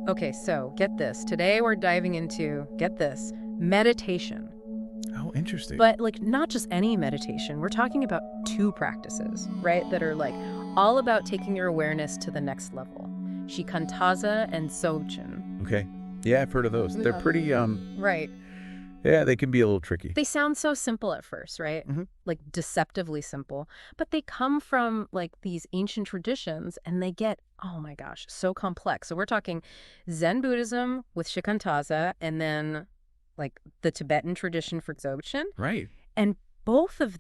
Okay, so get this. Today we're diving into, get this, meditation. Oh, interesting. But like not just any meditation. We're talking about two practices, right? That are like all about taking your awareness to the next level. Shikantaza and Dzogchen. Okay. Yeah, I've heard of those. They're Yeah. pretty, Right. yeah, they can be a little tricky. They sound so simple at first, right? Hmm. Like deceptively simple. But they come from like these ancient traditions and they get, oh my gosh, so complex. So we're talking Zen Buddhism with Shikantaza and then like the Tibetan tradition for Dzogchen. Right. And both of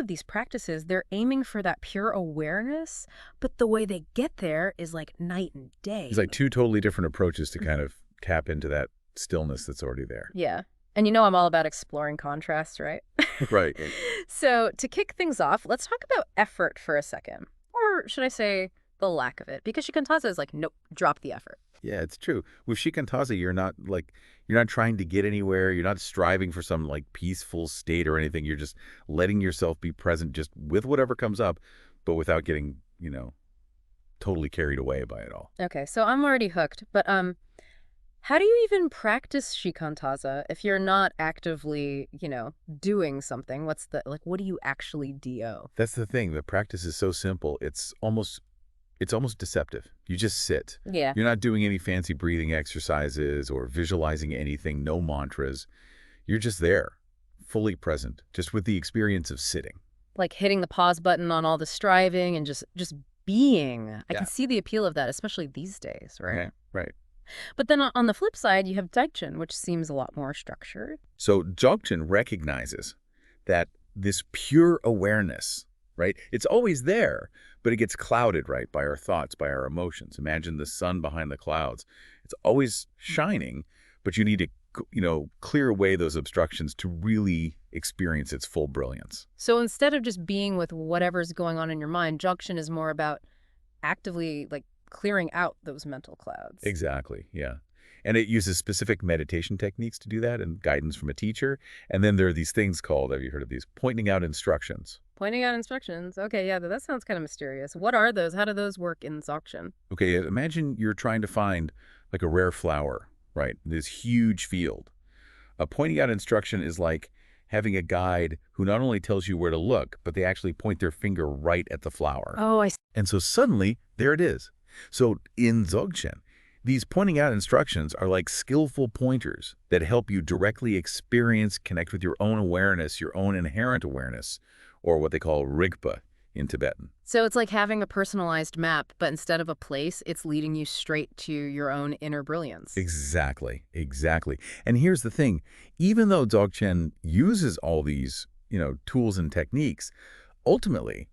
these practices, they're aiming for that pure awareness, but the way they get there is like night and day. It's like two totally different approaches to kind of tap into that stillness that's already there. Yeah. And you know I'm all about exploring contrast, right? Right. So to kick things off, let's talk about effort for a second. Or should I say the lack of it? Because Shikantaza is like, nope, drop the effort. Yeah, it's true. With Shikantaza, you're not trying to get anywhere. You're not striving for some like peaceful state or anything. You're just letting yourself be present just with whatever comes up, but without getting, totally carried away by it all. Okay, so I'm already hooked, but how do you even practice Shikantaza if you're not actively, doing something? What do you actually do? That's the thing. The practice is so simple. It's almost deceptive. You just sit. Yeah. You're not doing any fancy breathing exercises or visualizing anything, no mantras. You're just there, fully present, just with the experience of sitting. Like hitting the pause button on all the striving and just being. I Yeah. can see the appeal of that, especially these days, right? Yeah, right. But then on the flip side, you have Dzogchen, which seems a lot more structured. So Dzogchen recognizes that this pure awareness, right? It's always there, but it gets clouded, right, by our thoughts, by our emotions. Imagine the sun behind the clouds. It's always shining, but you need to, clear away those obstructions to really experience its full brilliance. So instead of just being with whatever's going on in your mind, Dzogchen is more about actively like clearing out those mental clouds. Exactly, yeah. And it uses specific meditation techniques to do that and guidance from a teacher. And then there are these things called, have you heard of these, pointing out instructions. Pointing out instructions. Okay, yeah, that sounds kind of mysterious. What are those? How do those work in Dzogchen? Okay, imagine you're trying to find like a rare flower, right? This huge field. A pointing out instruction is like having a guide who not only tells you where to look, but they actually point their finger right at the flower. Oh, I see. And so suddenly, there it is. So in Dzogchen, these pointing out instructions are like skillful pointers that help you directly experience, connect with your own awareness, your own inherent awareness, or what they call Rigpa in Tibetan. So it's like having a personalized map, but instead of a place, it's leading you straight to your own inner brilliance. Exactly, exactly. And here's the thing, even though Dzogchen uses all these, tools and techniques, ultimately,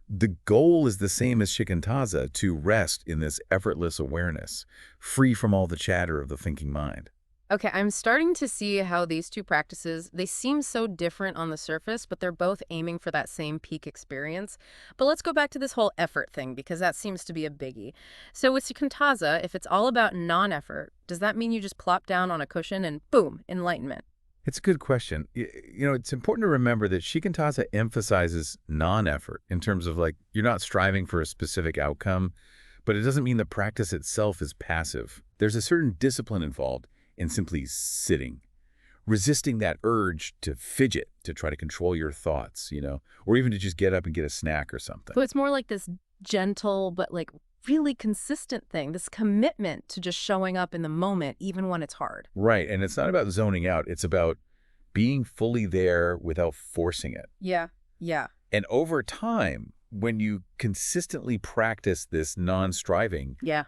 the goal is the same as Shikantaza, to rest in this effortless awareness, free from all the chatter of the thinking mind. Okay, I'm starting to see how these two practices, they seem so different on the surface, but they're both aiming for that same peak experience. But let's go back to this whole effort thing, because that seems to be a biggie. So with Shikantaza, if it's all about non-effort, does that mean you just plop down on a cushion and boom, enlightenment? It's a good question. It's important to remember that Shikantaza emphasizes non-effort in terms of like, you're not striving for a specific outcome, but it doesn't mean the practice itself is passive. There's a certain discipline involved in simply sitting, resisting that urge to fidget, to try to control your thoughts, or even to just get up and get a snack or something. So it's more like this gentle, but like really consistent thing, this commitment to just showing up in the moment, even when it's hard. Right, and it's not about zoning out. It's about being fully there without forcing it. Yeah, yeah. And over time, when you consistently practice this non-striving, Yeah.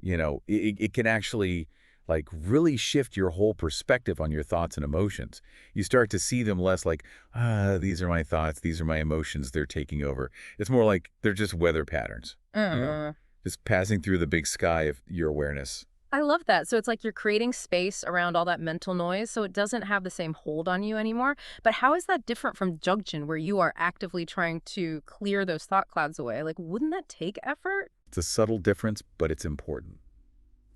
it can actually like really shift your whole perspective on your thoughts and emotions. You start to see them less like, these are my thoughts, these are my emotions, they're taking over. It's more like they're just weather patterns, just passing through the big sky of your awareness. I love that. So it's like you're creating space around all that mental noise so it doesn't have the same hold on you anymore. But how is that different from Dzogchen, where you are actively trying to clear those thought clouds away? Like, wouldn't that take effort? It's a subtle difference, but it's important.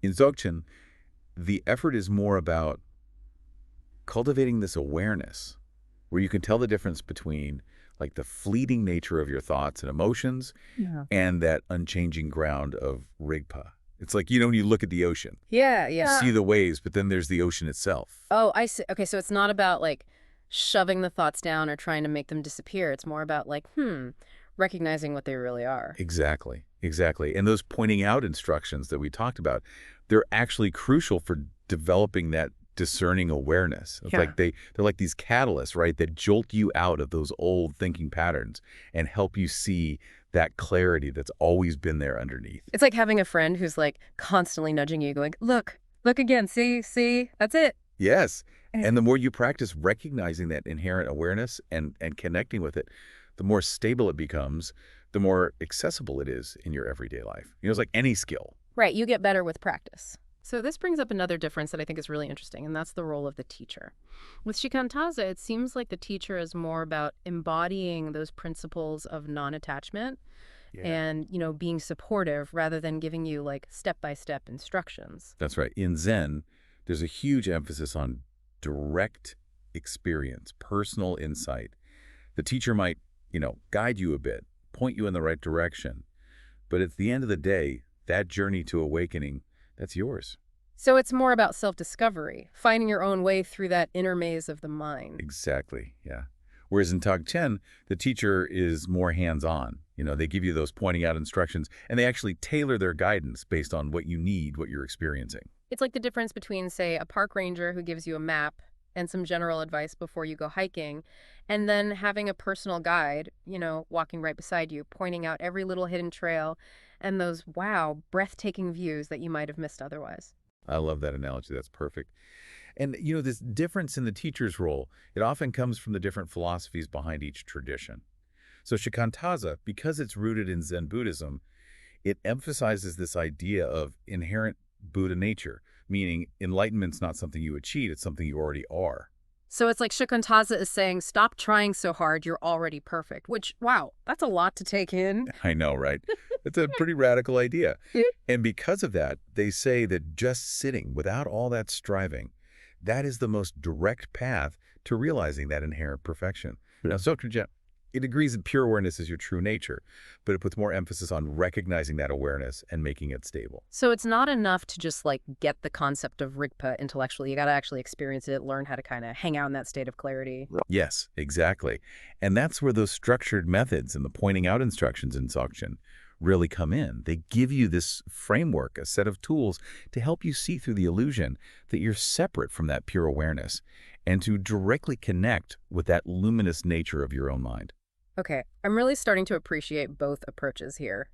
In Dzogchen, the effort is more about cultivating this awareness where you can tell the difference between like the fleeting nature of your thoughts and emotions and that unchanging ground of Rigpa. It's like, when you look at the ocean, Yeah, you yeah. see the waves, but then there's the ocean itself. Oh, I see. Okay, so it's not about like shoving the thoughts down or trying to make them disappear. It's more about like, recognizing what they really are. Exactly, exactly. And those pointing out instructions that we talked about, they're actually crucial for developing that discerning awareness. It's Yeah. like they're like these catalysts, right, that jolt you out of those old thinking patterns and help you see that clarity that's always been there underneath. It's like having a friend who's like constantly nudging you, going, look again, see, that's it. Yes. Eh. And the more you practice recognizing that inherent awareness and connecting with it, the more stable it becomes, the more accessible it is in your everyday life. It's like any skill. Right, you get better with practice. So this brings up another difference that I think is really interesting, and that's the role of the teacher. With Shikantaza, it seems like the teacher is more about embodying those principles of non-attachment Yeah. and, being supportive rather than giving you like step-by-step instructions. That's right. In Zen, there's a huge emphasis on direct experience, personal insight. The teacher might, guide you a bit, point you in the right direction. But at the end of the day, that journey to awakening, that's yours. So it's more about self-discovery, finding your own way through that inner maze of the mind. Exactly, yeah. Whereas in Dzogchen, the teacher is more hands-on. They give you those pointing out instructions, and they actually tailor their guidance based on what you need, what you're experiencing. It's like the difference between, say, a park ranger who gives you a map and some general advice before you go hiking, and then having a personal guide, walking right beside you, pointing out every little hidden trail and those, wow, breathtaking views that you might have missed otherwise. I love that analogy. That's perfect. And, this difference in the teacher's role, it often comes from the different philosophies behind each tradition. So Shikantaza, because it's rooted in Zen Buddhism, it emphasizes this idea of inherent Buddha nature, meaning enlightenment's not something you achieve, it's something you already are. So it's like Shikantaza is saying, stop trying so hard, you're already perfect, which, wow, that's a lot to take in. I know, right? It's a pretty radical idea. Yeah. And because of that, they say that just sitting without all that striving, that is the most direct path to realizing that inherent perfection. Now, Dzogchen, it agrees that pure awareness is your true nature, but it puts more emphasis on recognizing that awareness and making it stable. So it's not enough to just like get the concept of Rigpa intellectually. You got to actually experience it, learn how to kind of hang out in that state of clarity. Yes, exactly. And that's where those structured methods and the pointing out instructions in Dzogchen really come in. They give you this framework, a set of tools to help you see through the illusion that you're separate from that pure awareness and to directly connect with that luminous nature of your own mind. Okay, I'm really starting to appreciate both approaches here,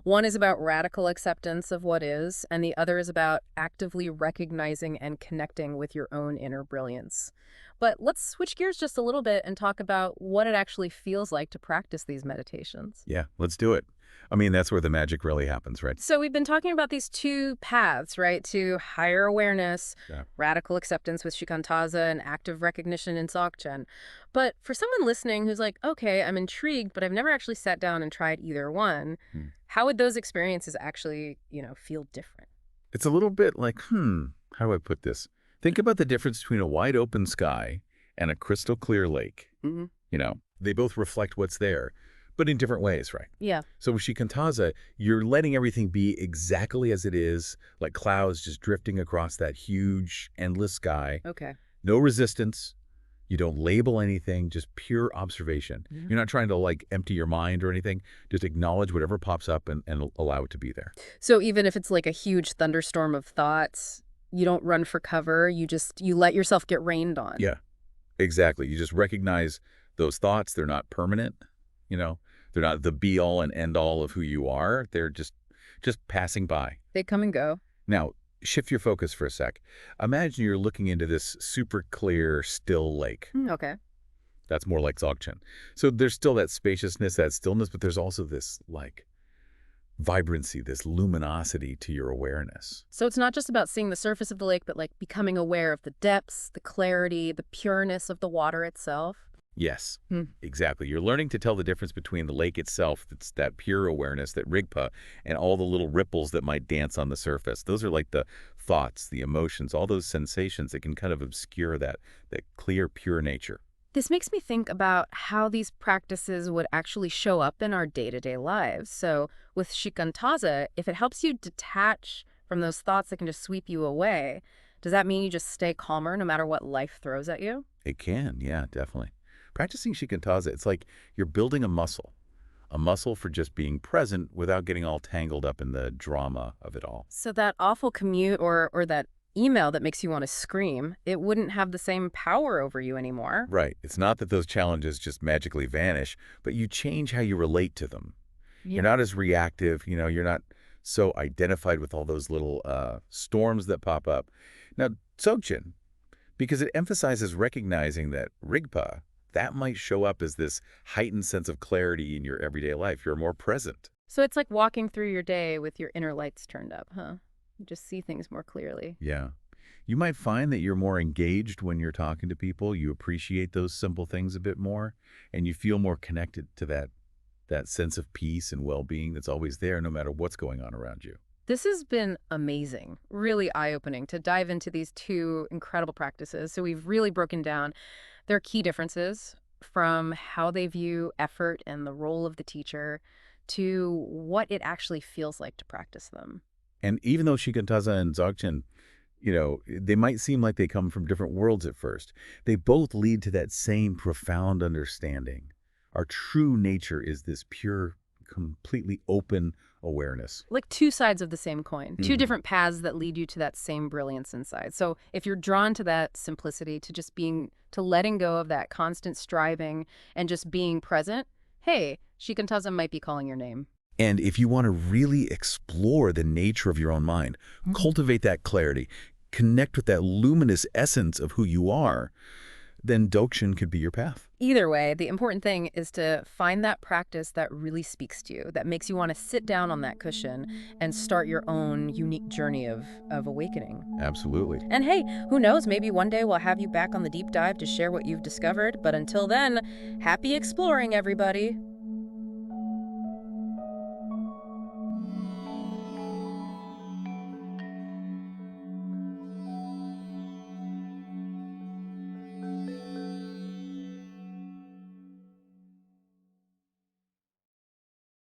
One is about radical acceptance of what is, and the other is about actively recognizing and connecting with your own inner brilliance. But let's switch gears just a little bit and talk about what it actually feels like to practice these meditations. Yeah, let's do it. I mean, that's where the magic really happens, right? So we've been talking about these two paths, right? To higher awareness, Yeah. radical acceptance with Shikantaza, and active recognition in Dzogchen. But for someone listening who's like, okay, I'm intrigued, but I've never actually sat down and tried either one, Hmm. how would those experiences actually, feel different? It's a little bit like, how do I put this? Think about the difference between a wide open sky and a crystal clear lake. Hmm. They both reflect what's there, but in different ways, right? Yeah. So with Shikantaza, you're letting everything be exactly as it is, like clouds just drifting across that huge, endless sky. Okay. No resistance. You don't label anything, just pure observation. Yeah. You're not trying to like empty your mind or anything. Just acknowledge whatever pops up and allow it to be there. So even if it's like a huge thunderstorm of thoughts, you don't run for cover. You let yourself get rained on. Yeah, exactly. You just recognize those thoughts. They're not permanent. They're not the be all and end all of who you are. They're just passing by. They come and go. Now, shift your focus for a sec. Imagine you're looking into this super clear, still lake. Okay. That's more like Dzogchen. So there's still that spaciousness, that stillness, but there's also this like vibrancy, this luminosity to your awareness. So it's not just about seeing the surface of the lake, but like becoming aware of the depths, the clarity, the pureness of the water itself. Yes, Hmm. exactly. You're learning to tell the difference between the lake itself, that's that pure awareness, that Rigpa, and all the little ripples that might dance on the surface. Those are like the thoughts, the emotions, all those sensations that can kind of obscure that clear, pure nature. This makes me think about how these practices would actually show up in our day-to-day lives. So with Shikantaza, if it helps you detach from those thoughts that can just sweep you away, does that mean you just stay calmer no matter what life throws at you? It can, yeah, definitely. Practicing shikantaza, it's like you're building a muscle for just being present without getting all tangled up in the drama of it all. So that awful commute or that email that makes you want to scream, it wouldn't have the same power over you anymore. Right. It's not that those challenges just magically vanish, but you change how you relate to them. You're Yeah. not as reactive, you're not so identified with all those little storms that pop up. Now, Dzogchen, because it emphasizes recognizing that Rigpa, that might show up as this heightened sense of clarity in your everyday life. You're more present. So it's like walking through your day with your inner lights turned up, huh? You just see things more clearly. Yeah. You might find that you're more engaged when you're talking to people. You appreciate those simple things a bit more, and you feel more connected to that sense of peace and well-being that's always there no matter what's going on around you. This has been amazing, really eye-opening to dive into these two incredible practices. So we've really broken down their key differences from how they view effort and the role of the teacher to what it actually feels like to practice them. And even though Shikantaza and Dzogchen, they might seem like they come from different worlds at first, they both lead to that same profound understanding. Our true nature is this pure, completely open awareness. Like two sides of the same coin, two Mhm. different paths that lead you to that same brilliance inside. So if you're drawn to that simplicity, to just being, to letting go of that constant striving and just being present, hey, Shikantaza might be calling your name. And if you want to really explore the nature of your own mind, cultivate that clarity, connect with that luminous essence of who you are, then Dzogchen could be your path. Either way, the important thing is to find that practice that really speaks to you, that makes you want to sit down on that cushion and start your own unique journey of awakening. Absolutely. And hey, who knows, maybe one day we'll have you back on the deep dive to share what you've discovered. But until then, happy exploring, everybody.